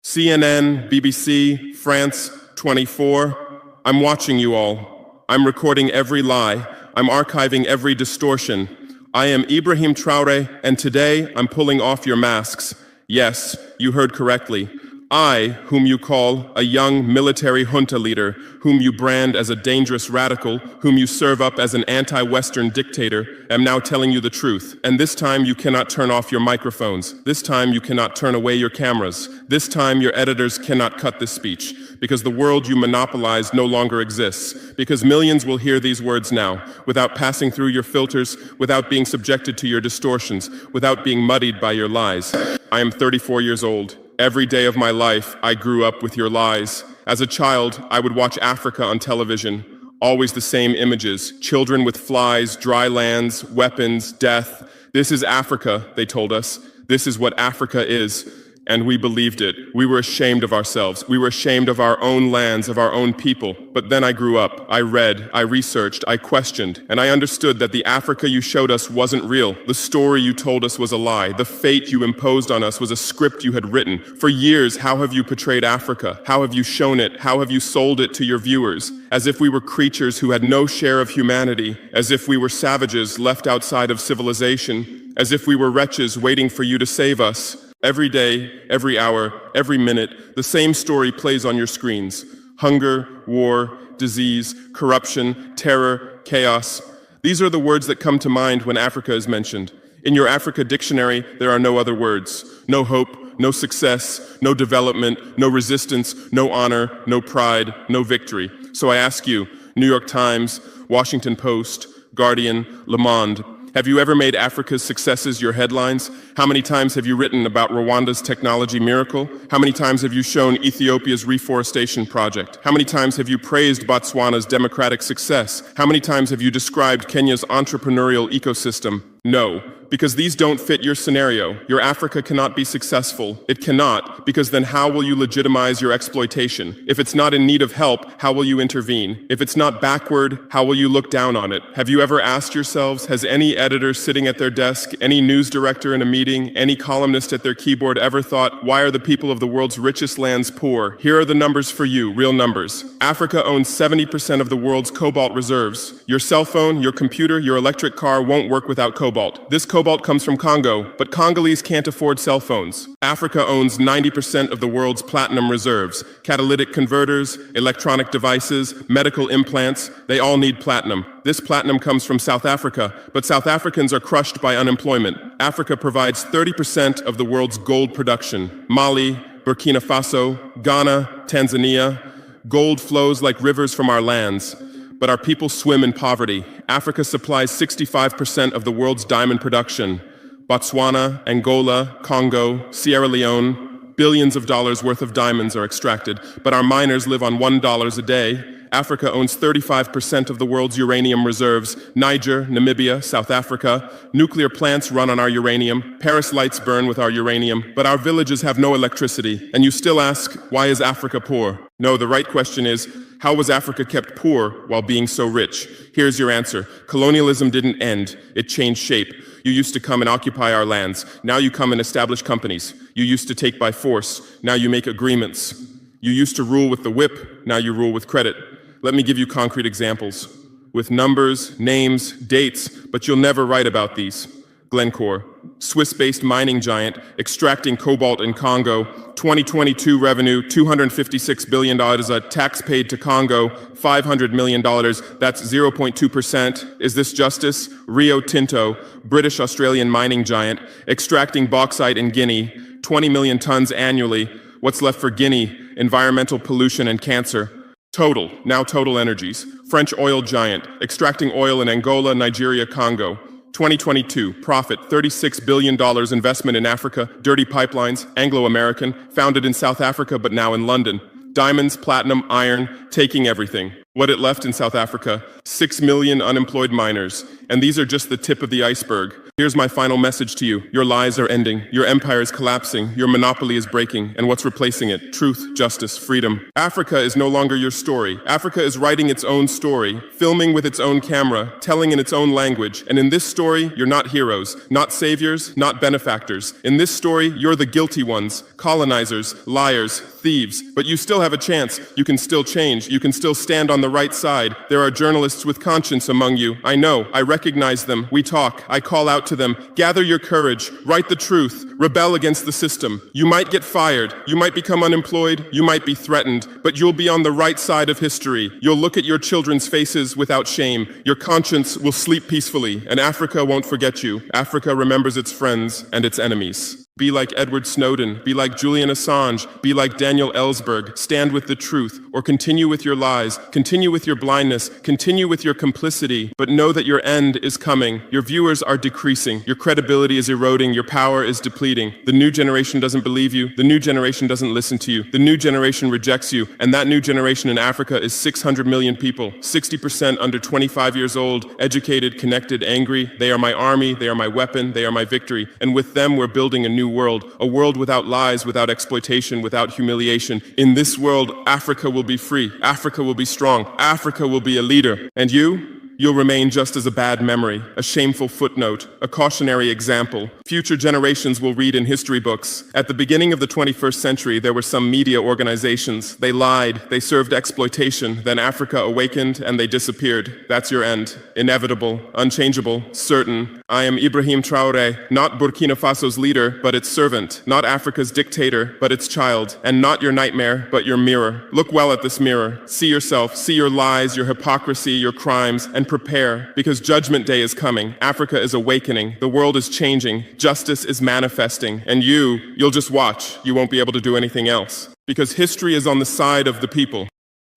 CNN, BBC, France 24. I'm watching you all. I'm recording every lie. I'm archiving every distortion. I am Ibrahim Traore, and today I'm pulling off your masks. Yes, you heard correctly. I, whom you call a young military junta leader, whom you brand as a dangerous radical, whom you serve up as an anti-Western dictator, am now telling you the truth. And this time you cannot turn off your microphones. This time you cannot turn away your cameras. This time your editors cannot cut this speech, because the world you monopolize no longer exists. Because millions will hear these words now, without passing through your filters, without being subjected to your distortions, without being muddied by your lies. I am 34 years old. Every day of my life, I grew up with your lies. As a child, I would watch Africa on television. Always the same images. Children with flies, dry lands, weapons, death. This is Africa, they told us. This is what Africa is. And we believed it. We were ashamed of ourselves. We were ashamed of our own lands, of our own people. But then I grew up. I read, I researched, I questioned, and I understood that the Africa you showed us wasn't real. The story you told us was a lie. The fate you imposed on us was a script you had written. For years, how have you portrayed Africa? How have you shown it? How have you sold it to your viewers? As if we were creatures who had no share of humanity, as if we were savages left outside of civilization, as if we were wretches waiting for you to save us. Every day, every hour, every minute, the same story plays on your screens. Hunger, war, disease, corruption, terror, chaos. These are the words that come to mind when Africa is mentioned. In your Africa dictionary, there are no other words. No hope, no success, no development, no resistance, no honor, no pride, no victory. So I ask you, New York Times, Washington Post, Guardian, Le Monde, have you ever made Africa's successes your headlines? How many times have you written about Rwanda's technology miracle? How many times have you shown Ethiopia's reforestation project? How many times have you praised Botswana's democratic success? How many times have you described Kenya's entrepreneurial ecosystem? No, because these don't fit your scenario. Your Africa cannot be successful. It cannot, because then how will you legitimize your exploitation? If it's not in need of help, how will you intervene? If it's not backward, how will you look down on it? Have you ever asked yourselves, has any editor sitting at their desk, any news director in a meeting, any columnist at their keyboard ever thought, why are the people of the world's richest lands poor? Here are the numbers for you, real numbers. Africa owns 70% of the world's cobalt reserves. Your cell phone, your computer, your electric car won't work without cobalt. This cobalt comes from Congo, but Congolese can't afford cell phones. Africa owns 90% of the world's platinum reserves. Catalytic converters, electronic devices, medical implants, they all need platinum. This platinum comes from South Africa, but South Africans are crushed by unemployment. Africa provides 30% of the world's gold production. Mali, Burkina Faso, Ghana, Tanzania. Gold flows like rivers from our lands. But our people swim in poverty. Africa supplies 65% of the world's diamond production. Botswana, Angola, Congo, Sierra Leone, billions of dollars worth of diamonds are extracted, but our miners live on $1 a day. Africa owns 35% of the world's uranium reserves. Niger, Namibia, South Africa. Nuclear plants run on our uranium. Paris lights burn with our uranium. But our villages have no electricity. And you still ask, why is Africa poor? No, the right question is, how was Africa kept poor while being so rich? Here's your answer. Colonialism didn't end. It changed shape. You used to come and occupy our lands. Now you come and establish companies. You used to take by force. Now you make agreements. You used to rule with the whip. Now you rule with credit. Let me give you concrete examples. With numbers, names, dates, but you'll never write about these. Glencore, Swiss-based mining giant, extracting cobalt in Congo. 2022 revenue, $256 billion. A tax paid to Congo, $500 million. That's 0.2%. Is this justice? Rio Tinto, British-Australian mining giant, extracting bauxite in Guinea, 20 million tons annually. What's left for Guinea? Environmental pollution and cancer. Total Energies, French oil giant, extracting oil in Angola, Nigeria, Congo. 2022, profit, $36 billion investment in Africa, dirty pipelines, Anglo-American, founded in South Africa but now in London. Diamonds, platinum, iron, taking everything. What it left in South Africa, 6 million unemployed miners. And these are just the tip of the iceberg. Here's my final message to you. Your lies are ending. Your empire is collapsing. Your monopoly is breaking. And what's replacing it? Truth, justice, freedom. Africa is no longer your story. Africa is writing its own story, filming with its own camera, telling in its own language. And in this story, you're not heroes, not saviors, not benefactors. In this story, you're the guilty ones, colonizers, liars, thieves. But you still have a chance. You can still change. You can still stand on the right side. There are journalists with conscience among you. I know. I recognize them. We talk. I call out to them. Gather your courage. Write the truth. Rebel against the system. You might get fired. You might become unemployed. You might be threatened. But you'll be on the right side of history. You'll look at your children's faces without shame. Your conscience will sleep peacefully. And Africa won't forget you. Africa remembers its friends and its enemies. Be like Edward Snowden, be like Julian Assange, be like Daniel Ellsberg, stand with the truth, or continue with your lies, continue with your blindness, continue with your complicity, but know that your end is coming. Your viewers are decreasing, your credibility is eroding, your power is depleting. The new generation doesn't believe you, the new generation doesn't listen to you, the new generation rejects you, and that new generation in Africa is 600 million people, 60% under 25 years old, educated, connected, angry. They are my army, they are my weapon, they are my victory, and with them we're building a new world, a world without lies, without exploitation, without humiliation. In this world, Africa will be free, Africa will be strong, Africa will be a leader. And you'll remain just as a bad memory, a shameful footnote, a cautionary example. Future generations will read in history books. At the beginning of the 21st century, there were some media organizations. They lied, they served exploitation. Then Africa awakened and they disappeared. That's your end. Inevitable, unchangeable, certain. I am Ibrahim Traore, not Burkina Faso's leader, but its servant. Not Africa's dictator, but its child. And not your nightmare, but your mirror. Look well at this mirror. See yourself, see your lies, your hypocrisy, your crimes, and prepare, because Judgment Day is coming. Africa is awakening. The world is changing. Justice is manifesting. And you'll just watch. You won't be able to do anything else. Because history is on the side of the people.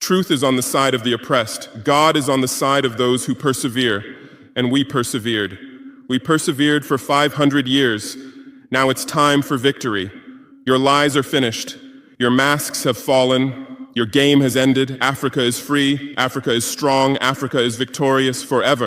Truth is on the side of the oppressed. God is on the side of those who persevere. And we persevered. We persevered for 500 years. Now it's time for victory. Your lies are finished. Your masks have fallen. Your game has ended. Africa is free. Africa is strong. Africa is victorious forever.